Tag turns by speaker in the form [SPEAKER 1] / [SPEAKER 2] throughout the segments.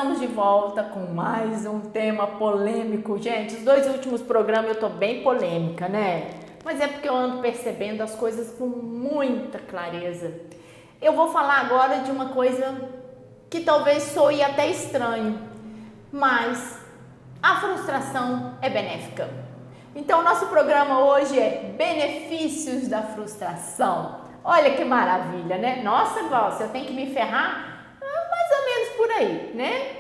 [SPEAKER 1] estamos de volta com mais um tema polêmico. Gente, os 2 últimos programas eu tô bem polêmica, né? Mas é porque eu ando percebendo as coisas com muita clareza. Eu vou falar agora de uma coisa que talvez soe até estranho, mas a frustração é benéfica. Então, o nosso programa hoje é Benefícios da Frustração. Olha que maravilha, né? Nossa, Glaucia, eu tenho que me ferrar? Mais ou menos por aí, né?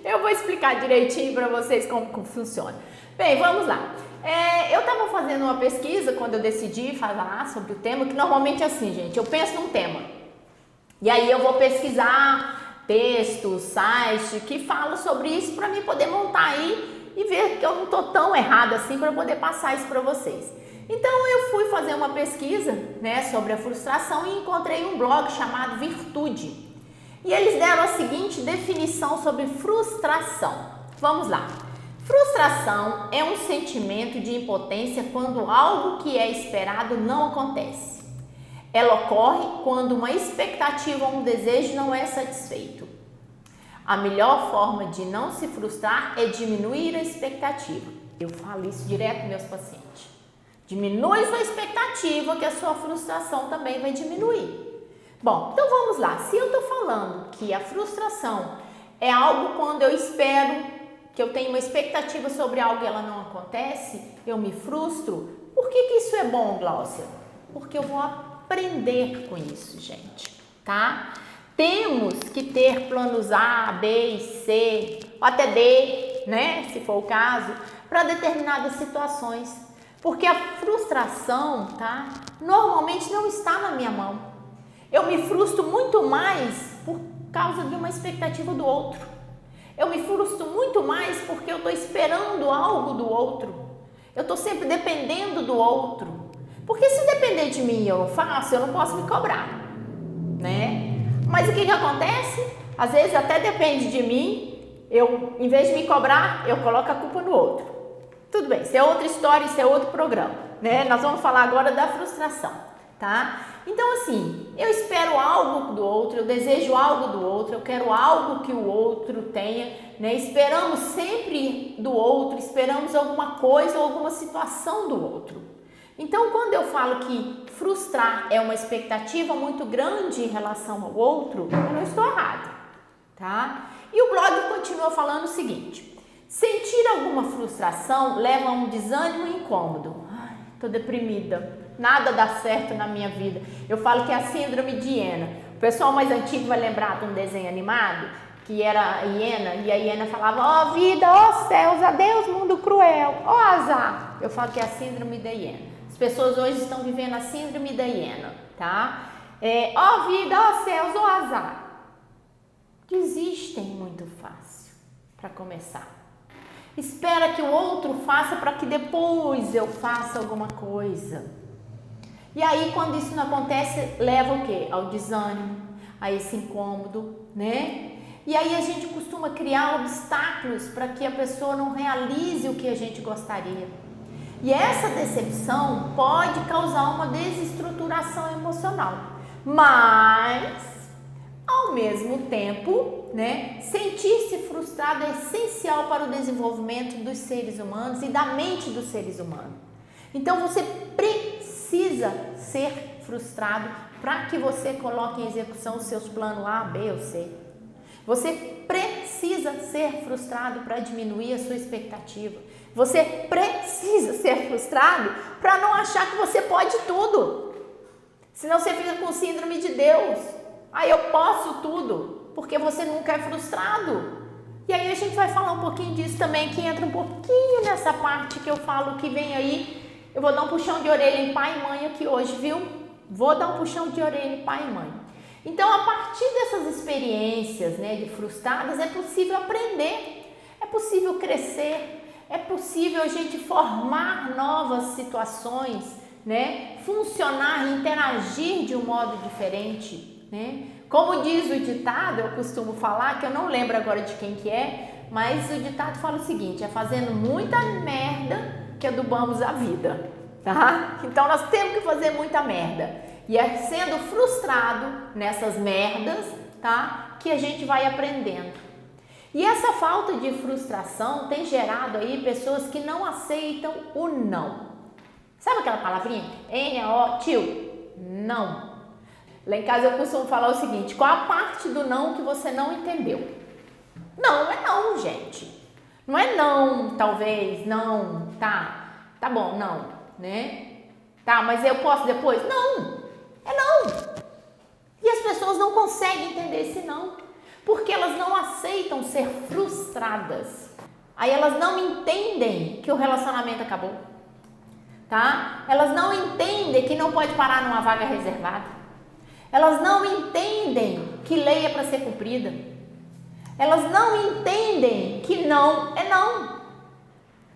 [SPEAKER 1] Eu vou explicar direitinho para vocês como funciona. Bem, vamos lá. Eu estava fazendo uma pesquisa quando eu decidi falar sobre o tema, que normalmente é assim, gente, eu penso num tema. E aí eu vou pesquisar textos, sites que falam sobre isso para mim poder montar aí e ver que eu não estou tão errada assim para poder passar isso para vocês. Então eu fui fazer uma pesquisa, né, sobre a frustração e encontrei um blog chamado Virtude. E eles deram a seguinte definição sobre frustração. Vamos lá. Frustração é um sentimento de impotência quando algo que é esperado não acontece. Ela ocorre quando uma expectativa ou um desejo não é satisfeito. A melhor forma de não se frustrar é diminuir a expectativa. Eu falo isso direto com meus pacientes. Diminui sua expectativa que a sua frustração também vai diminuir. Bom, então vamos lá. Se eu estou falando que a frustração é algo quando eu espero, que eu tenho uma expectativa sobre algo e ela não acontece, eu me frustro. Por que isso é bom, Glaucia? Porque eu vou aprender com isso, gente, tá? Temos que ter planos A, B e C, ou até D, né, se for o caso, para determinadas situações. Porque a frustração, tá, normalmente não está na minha mão. Eu me frustro muito mais por causa de uma expectativa do outro. Eu me frustro muito mais porque eu estou esperando algo do outro. Eu estou sempre dependendo do outro. Porque se depender de mim e eu não faço, eu não posso me cobrar, né? Mas o que acontece? Às vezes até depende de mim, eu, em vez de me cobrar, eu coloco a culpa no outro. Tudo bem, isso é outra história, isso é outro programa, né? Nós vamos falar agora da frustração, tá? Então, assim, eu espero algo do outro, eu desejo algo do outro, eu quero algo que o outro tenha, né? Esperamos sempre do outro, esperamos alguma coisa ou alguma situação do outro. Então, quando eu falo que frustrar é uma expectativa muito grande em relação ao outro, eu não estou errada, tá? E o blog continua falando o seguinte: sentir alguma frustração leva a um desânimo e incômodo. Ai, tô deprimida, nada dá certo na minha vida. Eu falo que é a síndrome de hiena. O pessoal mais antigo vai lembrar de um desenho animado que era a hiena, e a hiena falava: ó vida, ó céus, adeus mundo cruel, ó azar. Eu falo que é a síndrome da hiena. As pessoas hoje estão vivendo a síndrome da hiena, tá? Ó vida, ó céus, ó azar. Desistem muito fácil, para começar. Espera que o outro faça para que depois eu faça alguma coisa. E aí, quando isso não acontece, leva o quê? Ao desânimo, a esse incômodo, né? E aí a gente costuma criar obstáculos para que a pessoa não realize o que a gente gostaria. E essa decepção pode causar uma desestruturação emocional. Mas, ao mesmo tempo, né, sentir-se frustrado é essencial para o desenvolvimento dos seres humanos e da mente dos seres humanos. Então, você precisa ser frustrado para que você coloque em execução os seus planos A, B ou C. Você precisa ser frustrado para diminuir a sua expectativa. Você precisa ser frustrado para não achar que você pode tudo. Senão você fica com síndrome de Deus. Eu posso tudo, porque você nunca é frustrado. E aí a gente vai falar um pouquinho disso também, que entra um pouquinho nessa parte que eu falo que vem aí. Eu vou dar um puxão de orelha em pai e mãe aqui hoje, viu? Vou dar um puxão de orelha em pai e mãe. Então, a partir dessas experiências, né, de frustradas, é possível aprender, é possível crescer, é possível a gente formar novas situações, né, funcionar e interagir de um modo diferente, né? Como diz o ditado, eu costumo falar, que eu não lembro agora de quem que é, mas o ditado fala o seguinte: é fazendo muita merda que adubamos a vida, tá? Então nós temos que fazer muita merda. E é sendo frustrado nessas merdas tá? Que a gente vai aprendendo. E essa falta de frustração tem gerado aí pessoas que não aceitam o não. Sabe aquela palavrinha? N-O, tio, não. Lá em casa eu costumo falar o seguinte, qual a parte do não que você não entendeu? Não é não, gente. Não é não, talvez, não, tá bom, não, né? Tá, mas eu posso depois? Não, é não. E as pessoas não conseguem entender esse não, porque elas não aceitam ser frustradas. Aí elas não entendem que o relacionamento acabou, tá? Elas não entendem que não pode parar numa vaga reservada. Elas não entendem que lei é para ser cumprida. Elas não entendem que não é não.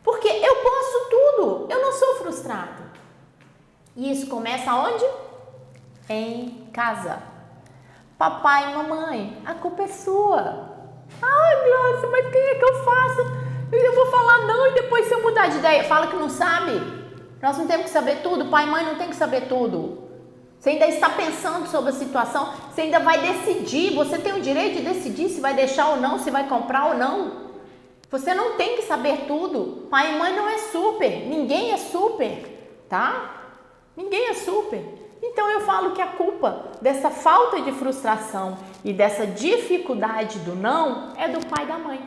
[SPEAKER 1] Porque eu posso tudo, eu não sou frustrado. E isso começa onde? Em casa. Papai e mamãe, a culpa é sua. Ai, Glaucia, mas quem é que eu faço? Eu vou falar não e depois se eu mudar de ideia, fala que não sabe. Nós não temos que saber tudo, pai e mãe não tem que saber tudo. Você ainda está pensando sobre a situação, você ainda vai decidir, você tem o direito de decidir se vai deixar ou não, se vai comprar ou não. Você não tem que saber tudo. Pai e mãe não é super, ninguém é super, tá? Ninguém é super. Então eu falo que a culpa dessa falta de frustração e dessa dificuldade do não é do pai e da mãe,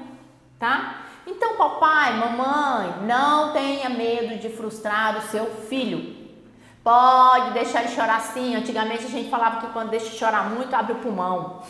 [SPEAKER 1] tá? Então papai, mamãe, não tenha medo de frustrar o seu filho. Pode deixar ele chorar sim. Antigamente a gente falava que quando deixa chorar muito, abre o pulmão.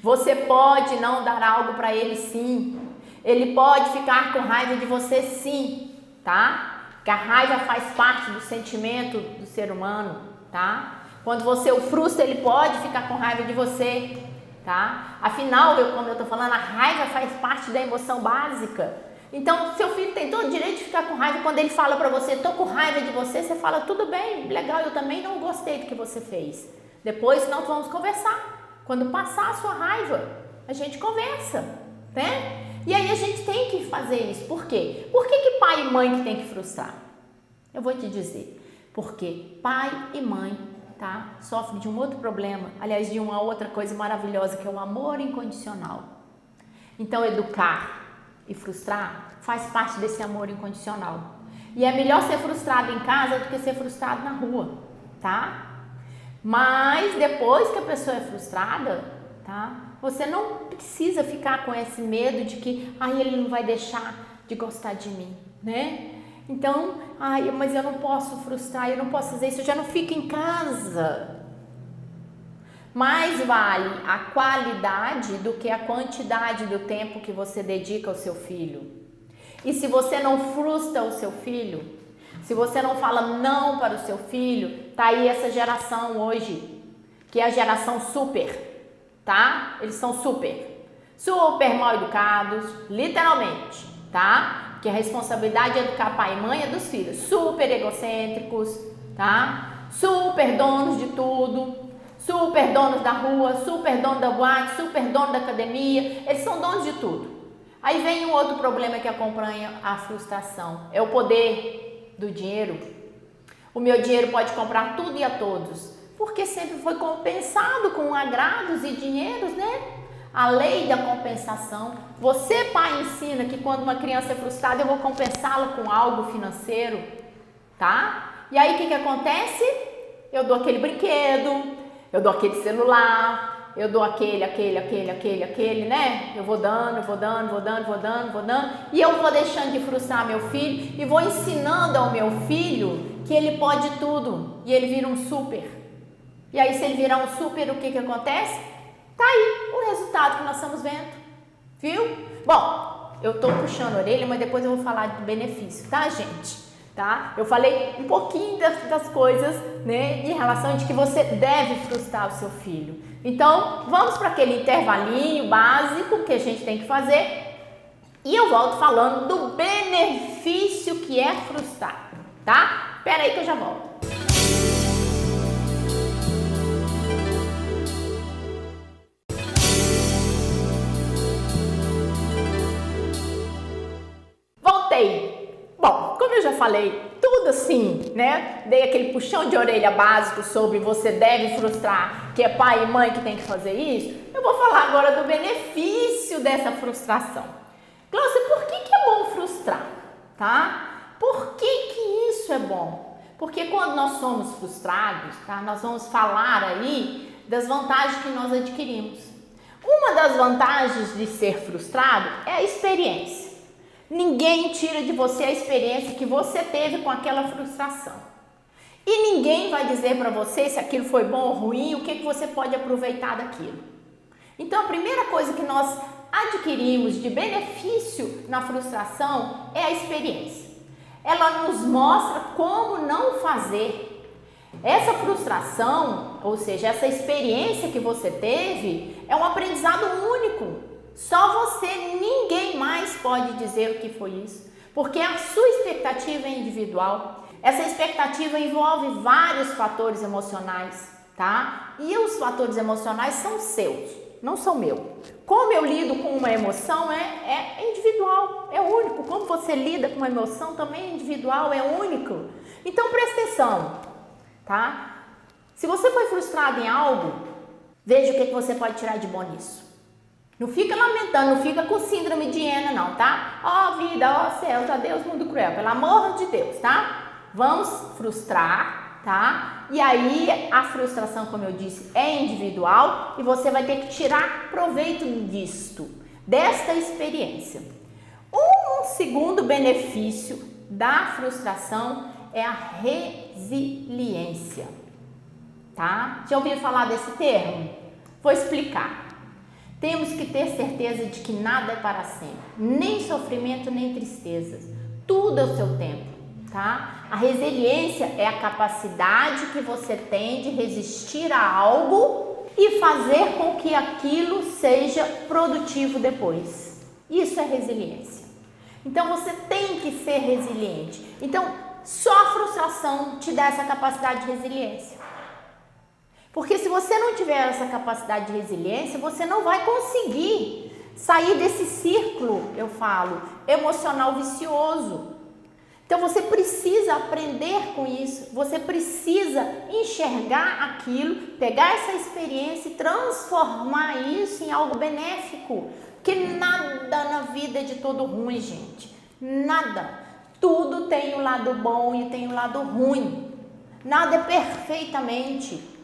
[SPEAKER 1] Você pode não dar algo para ele sim. Ele pode ficar com raiva de você sim, tá? Porque a raiva faz parte do sentimento do ser humano, tá? Quando você o frustra, ele pode ficar com raiva de você, tá? Afinal, como eu tô falando, a raiva faz parte da emoção básica. Então, seu filho tem todo o direito de ficar com raiva. Quando ele fala pra você, tô com raiva de você, você fala, tudo bem, legal, eu também não gostei do que você fez. Depois nós vamos conversar. Quando passar a sua raiva, a gente conversa, né? E aí a gente tem que fazer isso. Por quê? Por que pai e mãe que tem que frustrar? Eu vou te dizer. Porque pai e mãe, tá, sofrem de um outro problema. Aliás, de uma outra coisa maravilhosa, que é o amor incondicional. Então, educar e frustrar faz parte desse amor incondicional. E é melhor ser frustrado em casa do que ser frustrado na rua, tá? Mas depois que a pessoa é frustrada, tá? Você não precisa ficar com esse medo de que ele não vai deixar de gostar de mim, né? Então, mas eu não posso frustrar, eu não posso fazer isso, eu já não fico em casa. Mais vale a qualidade do que a quantidade do tempo que você dedica ao seu filho. E se você não frustra o seu filho, se você não fala não para o seu filho, tá aí essa geração hoje, que é a geração super, tá? Eles são super mal educados, literalmente, tá? Que a responsabilidade de educar pai e mãe é dos filhos, super egocêntricos, tá? Super donos de tudo. Super donos da rua, super dono da boate, super dono da academia, eles são donos de tudo. Aí vem um outro problema que acompanha a frustração, é o poder do dinheiro. O meu dinheiro pode comprar tudo e a todos, porque sempre foi compensado com agrados e dinheiros, né? A lei da compensação. Você, pai, ensina que quando uma criança é frustrada, eu vou compensá-la com algo financeiro, tá? E aí o que acontece? Eu dou aquele brinquedo, eu dou aquele celular, eu dou aquele, né? Eu vou dando, e eu vou deixando de frustrar meu filho e vou ensinando ao meu filho que ele pode tudo e ele vira um super. E aí, se ele virar um super, o que acontece? Tá aí o resultado que nós estamos vendo, viu? Bom, eu tô puxando a orelha, mas depois eu vou falar do benefício, tá, gente? Tá? Eu falei um pouquinho das coisas, né, em relação de que você deve frustrar o seu filho. Então, vamos para aquele intervalinho básico que a gente tem que fazer e eu volto falando do benefício que é frustrar, tá? Espera aí que eu já volto. Voltei. Bom, como eu já falei, tudo tudo assim, né? Dei aquele puxão de orelha básico sobre você deve frustrar, que é pai e mãe que tem que fazer isso. Eu vou falar agora do benefício dessa frustração. Glaucia, por que é bom frustrar, tá? Por que isso é bom? Porque quando nós somos frustrados, tá? Nós vamos falar aí das vantagens que nós adquirimos. Uma das vantagens de ser frustrado é a experiência. Ninguém tira de você a experiência que você teve com aquela frustração. E ninguém vai dizer para você se aquilo foi bom ou ruim, o que você pode aproveitar daquilo. Então, a primeira coisa que nós adquirimos de benefício na frustração é a experiência. Ela nos mostra como não fazer. Essa frustração, ou seja, essa experiência que você teve, é um aprendizado único. Só você, ninguém mais pode dizer o que foi isso, porque a sua expectativa é individual. Essa expectativa envolve vários fatores emocionais, tá? E os fatores emocionais são seus, não são meus. Como eu lido com uma emoção é individual, é único. Como você lida com uma emoção também é individual, é único. Então presta atenção, tá? Se você foi frustrado em algo, veja o que você pode tirar de bom nisso. Não fica lamentando, não fica com síndrome de hiena não, tá? Ó vida, ó céus, ó Deus, mundo cruel, pelo amor de Deus, tá? Vamos frustrar, tá? E aí a frustração, como eu disse, é individual e você vai ter que tirar proveito disto, desta experiência. Um segundo benefício da frustração é a resiliência, tá? Já ouviram falar desse termo? Vou explicar. Temos que ter certeza de que nada é para sempre, nem sofrimento, nem tristezas. Tudo é o seu tempo, tá? A resiliência é a capacidade que você tem de resistir a algo e fazer com que aquilo seja produtivo depois. Isso é resiliência. Então você tem que ser resiliente. Então só a frustração te dá essa capacidade de resiliência. Porque se você não tiver essa capacidade de resiliência, você não vai conseguir sair desse círculo, eu falo, emocional vicioso. Então você precisa aprender com isso, você precisa enxergar aquilo, pegar essa experiência e transformar isso em algo benéfico. Porque nada na vida é de todo ruim, gente. Nada. Tudo tem o lado bom e tem o lado ruim. Nada é perfeitamente.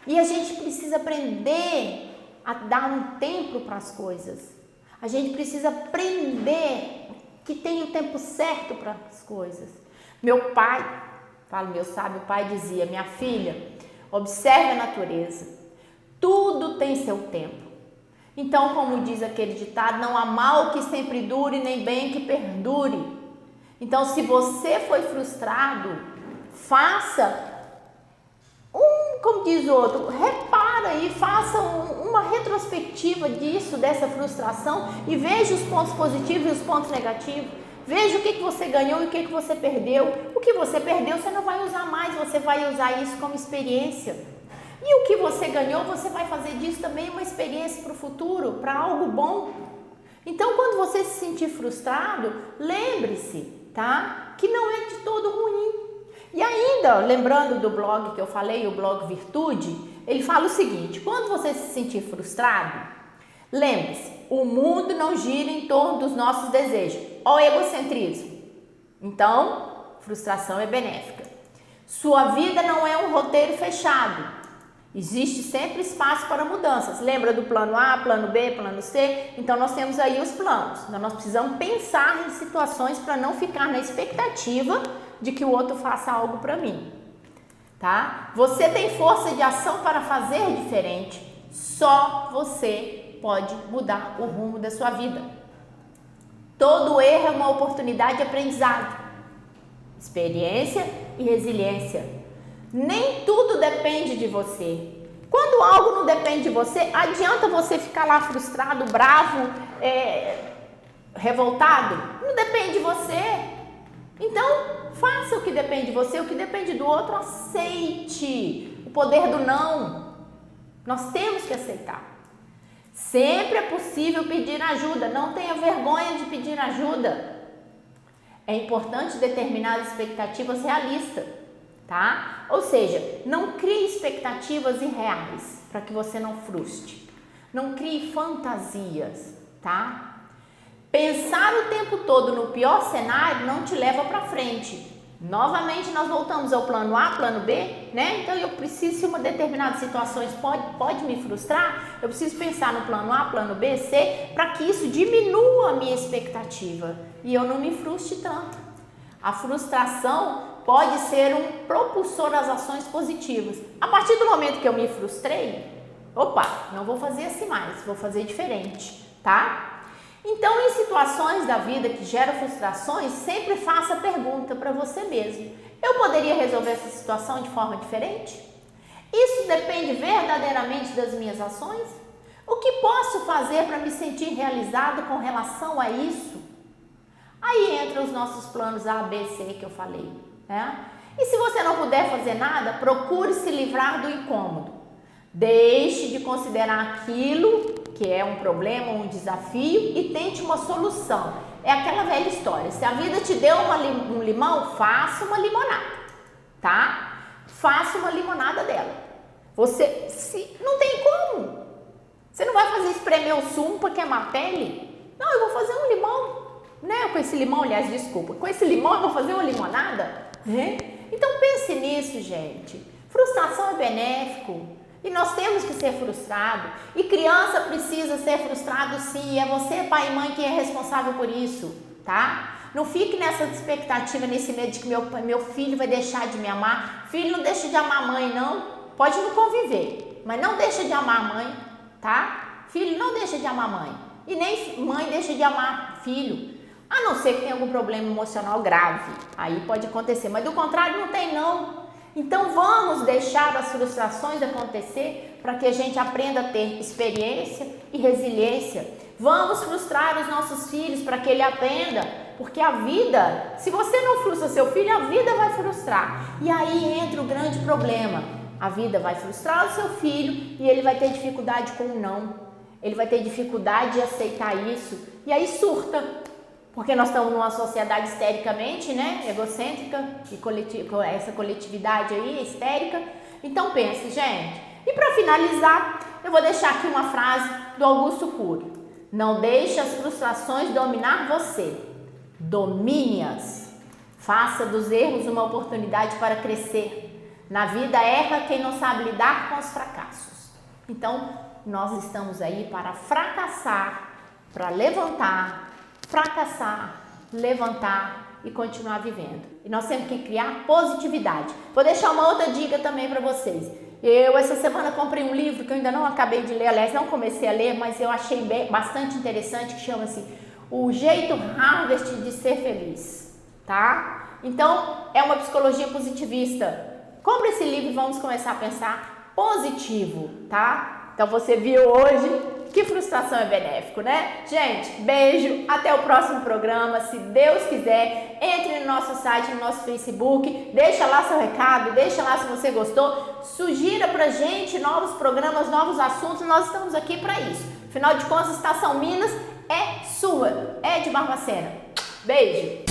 [SPEAKER 1] E a gente precisa aprender a dar um tempo para as coisas. A gente precisa aprender que tem o tempo certo para as coisas. Meu pai, meu sábio pai dizia, minha filha, observe a natureza. Tudo tem seu tempo. Então, como diz aquele ditado, não há mal que sempre dure, nem bem que perdure. Então, se você foi frustrado, faça como diz o outro, repara e faça uma retrospectiva disso, dessa frustração e veja os pontos positivos e os pontos negativos. Veja o que você ganhou e o que você perdeu. O que você perdeu você não vai usar mais, você vai usar isso como experiência. E o que você ganhou, você vai fazer disso também uma experiência para o futuro, para algo bom. Então, quando você se sentir frustrado, lembre-se, tá? Que não é de todo ruim. E ainda, lembrando do blog que eu falei, o blog Virtude, ele fala o seguinte, quando você se sentir frustrado, lembre-se, o mundo não gira em torno dos nossos desejos. Ó, egocentrismo. Então, frustração é benéfica. Sua vida não é um roteiro fechado. Existe sempre espaço para mudanças. Lembra do plano A, plano B, plano C? Então, nós temos aí os planos. Então, nós precisamos pensar em situações para não ficar na expectativa de que o outro faça algo para mim, tá? Você tem força de ação para fazer diferente. Só você pode mudar o rumo da sua vida. Todo erro é uma oportunidade de aprendizado, experiência e resiliência. Nem tudo depende de você. Quando algo não depende de você, adianta você ficar lá frustrado, bravo, revoltado? Não depende de você. Então, faça o que depende de você, o que depende do outro, aceite o poder do não. Nós temos que aceitar. Sempre é possível pedir ajuda, não tenha vergonha de pedir ajuda. É importante determinar expectativas realistas, tá? Ou seja, não crie expectativas irreais para que você não frustre. Não crie fantasias, tá? Pensar o tempo todo no pior cenário não te leva para frente. Novamente nós voltamos ao plano A, plano B, né? Então eu preciso, se uma determinada situação pode me frustrar, eu preciso pensar no plano A, plano B, C, para que isso diminua a minha expectativa e eu não me frustre tanto. A frustração pode ser um propulsor das ações positivas. A partir do momento que eu me frustrei, opa, não vou fazer assim mais, vou fazer diferente, tá? Então, em situações da vida que geram frustrações, sempre faça a pergunta para você mesmo: eu poderia resolver essa situação de forma diferente? Isso depende verdadeiramente das minhas ações? O que posso fazer para me sentir realizado com relação a isso? Aí entra os nossos planos A, B, C que eu falei, né? E se você não puder fazer nada, procure se livrar do incômodo. Deixe de considerar aquilo que é um problema, um desafio, e tente uma solução. É aquela velha história: se a vida te deu um limão, faça uma limonada, tá? Faça uma limonada dela. Não tem como. Você não vai fazer espremer o sumo para queimar a pele? Não, eu vou fazer um limão, né? Com esse limão, aliás, desculpa, com esse limão eu vou fazer uma limonada, né? Então pense nisso, gente. Frustração é benéfico. E nós temos que ser frustrados. E criança precisa ser frustrado sim. É você, pai e mãe, que é responsável por isso, tá? Não fique nessa expectativa, nesse medo de que meu filho vai deixar de me amar. Filho não deixa de amar a mãe, não. Pode não conviver, mas não deixa de amar a mãe, tá? Filho não deixa de amar a mãe. E nem mãe deixa de amar filho. A não ser que tenha algum problema emocional grave. Aí pode acontecer. Mas do contrário, não tem não. Então vamos deixar as frustrações acontecer para que a gente aprenda a ter experiência e resiliência. Vamos frustrar os nossos filhos para que ele aprenda, porque a vida, se você não frustra seu filho, a vida vai frustrar. E aí entra o grande problema. A vida vai frustrar o seu filho e ele vai ter dificuldade com o não. Ele vai ter dificuldade de aceitar isso e aí surta. Porque nós estamos numa sociedade histericamente, né, egocêntrica, e essa coletividade aí, histérica. Então pense, gente. E para finalizar, eu vou deixar aqui uma frase do Augusto Cury: não deixe as frustrações dominar você, domine-as. Faça dos erros uma oportunidade para crescer. Na vida erra quem não sabe lidar com os fracassos. Então, nós estamos aí para fracassar, para levantar, fracassar, levantar e continuar vivendo. E nós temos que criar positividade. Vou deixar uma outra dica também para vocês. Eu essa semana comprei um livro que eu ainda não acabei de ler, aliás não comecei a ler, mas eu achei bastante interessante, que chama-se O Jeito Harvard de Ser Feliz, tá? Então é uma psicologia positivista. Compre esse livro e vamos começar a pensar positivo, tá? Então você viu hoje que frustração é benéfico, né? Gente, beijo, até o próximo programa, se Deus quiser. Entre no nosso site, no nosso Facebook, deixa lá seu recado, deixa lá se você gostou, sugira pra gente novos programas, novos assuntos, nós estamos aqui para isso. Afinal de contas, Estação Minas é sua, é de Barbacena. Beijo!